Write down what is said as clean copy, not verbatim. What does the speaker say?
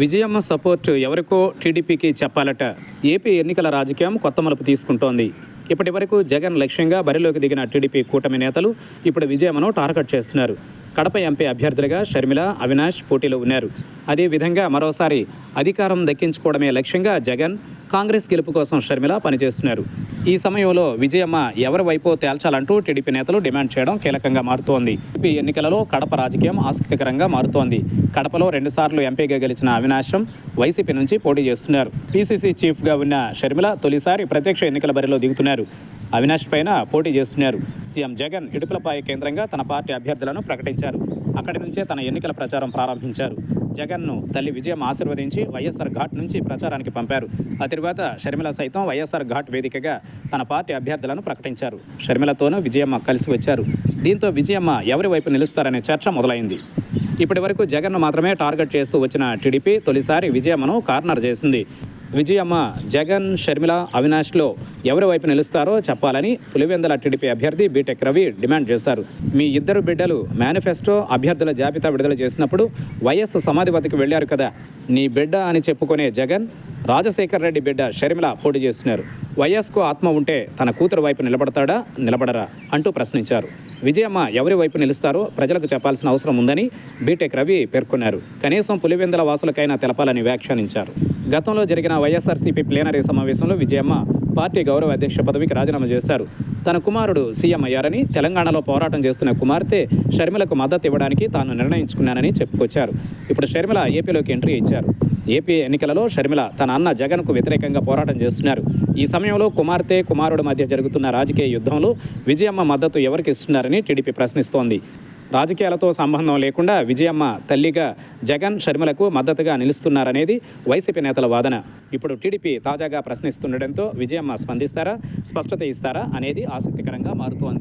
Vijayamma support ఎవరికో టీడీపీకి చెప్పాలట. ఏపీ ఎన్నికల రాజకీయం కొత్త మలుపు తీసుకుంటోంది. ఇప్పటి వరకు జగన్ లక్ష్యంగా బరిలోకి దిగిన టీడీపీ కూటమి నేతలు ఇప్పుడు విజయమ్మను టార్గెట్ చేస్తున్నారు. కడప ఎంపీ అభ్యర్థులుగా షర్మిల, అవినాష్ పోటీలో ఉన్నారు. అదేవిధంగా మరోసారి అధికారం దక్కించుకోవడమే లక్ష్యంగా జగన్, కాంగ్రెస్ గెలుపు కోసం షర్మిల పనిచేస్తున్నారు. ఈ సమయంలో విజయమ్మ ఎవరి వైపు తేల్చాలంటూ టీడీపీ నేతలు డిమాండ్ చేయడం కీలకంగా మారుతోంది. ఏపీ ఎన్నికలలో కడప రాజకీయం ఆసక్తికరంగా మారుతోంది. కడపలో 2 సార్లు ఎంపీగా గెలిచిన అవినాశం వైసీపీ నుంచి పోటీ చేస్తున్నారు. పీసీసీ చీఫ్గా ఉన్న షర్మిల తొలిసారి ప్రత్యక్ష ఎన్నికల బరిలో దిగుతున్నారు. అవినాష్ పైన పోటీ చేస్తున్నారు. సీఎం జగన్ ఇడుపులపాయ కేంద్రంగా తన పార్టీ అభ్యర్థులను ప్రకటించారు. అక్కడి నుంచే తన ఎన్నికల ప్రచారం ప్రారంభించారు. జగన్ను తల్లి విజయం ఆశీర్వదించి వైఎస్ఆర్ ఘాట్ నుంచి ప్రచారానికి పంపారు. ఆ తర్వాత షర్మిల సైతం వైఎస్ఆర్ ఘాట్ వేదికగా తన పార్టీ అభ్యర్థులను ప్రకటించారు. షర్మిలతోనూ విజయమ్మ కలిసి వచ్చారు. దీంతో విజయమ్మ ఎవరి వైపు నిలుస్తారనే చర్చ మొదలైంది. ఇప్పటి వరకు జగన్ను మాత్రమే టార్గెట్ చేస్తూ వచ్చిన టీడీపీ తొలిసారి విజయమ్మను కార్నర్ చేసింది. విజయమ్మ జగన్, షర్మిల, అవినాష్లో ఎవరి వైపు నిలుస్తారో చెప్పాలని పులివెందుల టీడీపీ అభ్యర్థి బీటెక్ రవి డిమాండ్ చేశారు. మీ ఇద్దరు బిడ్డలు మేనిఫెస్టో అభ్యర్థుల జాబితా విడుదల చేసినప్పుడు వైఎస్ సమాధి వద్దకు వెళ్లారు కదా, నీ బిడ్డ అని చెప్పుకునే జగన్, రాజశేఖర్ రెడ్డి బిడ్డ షర్మిల పోటీ చేస్తున్నారు. వైఎస్కు ఆత్మ ఉంటే తన కూతురు వైపు నిలబడతాడా, నిలబడరా అంటూ ప్రశ్నించారు. విజయమ్మ ఎవరి వైపు నిలుస్తారో ప్రజలకు చెప్పాల్సిన అవసరం ఉందని బీటెక్ రవి పేర్కొన్నారు. కనీసం పులివెందుల వాసులకైనా తెలపాలని వ్యాఖ్యానించారు. గతంలో జరిగిన వైఎస్ఆర్సీపీ ప్లేనరీ సమావేశంలో విజయమ్మ పార్టీ గౌరవ అధ్యక్ష పదవికి రాజీనామా చేశారు. తన కుమారుడు సీఎం అయ్యారని, తెలంగాణలో పోరాటం చేస్తున్న కుమార్తె షర్మిలకు మద్దతు ఇవ్వడానికి తాను నిర్ణయించుకున్నానని చెప్పుకొచ్చారు. ఇప్పుడు షర్మిల ఏపీలోకి ఎంట్రీ ఇచ్చారు. ఏపీ ఎన్నికలలో షర్మిల తన అన్న జగన్కు వ్యతిరేకంగా పోరాటం చేస్తున్నారు. ఈ సమయంలో కుమార్తె, కుమారుడు మధ్య జరుగుతున్న రాజకీయ యుద్ధంలో విజయమ్మ మద్దతు ఎవరికి ఇస్తున్నారని టీడీపీ ప్రశ్నిస్తోంది. రాజకీయాలతో సంబంధం లేకుండా విజయమ్మ తల్లిగా జగన్, షర్మిలకు మద్దతుగా నిలుస్తున్నారనేది వైసీపీ నేతల వాదన. ఇప్పుడు టీడీపీ తాజాగా ప్రశ్నిస్తుండటంతో విజయమ్మ స్పందిస్తారా, స్పష్టత ఇస్తారా అనేది ఆసక్తికరంగా మారుతోంది.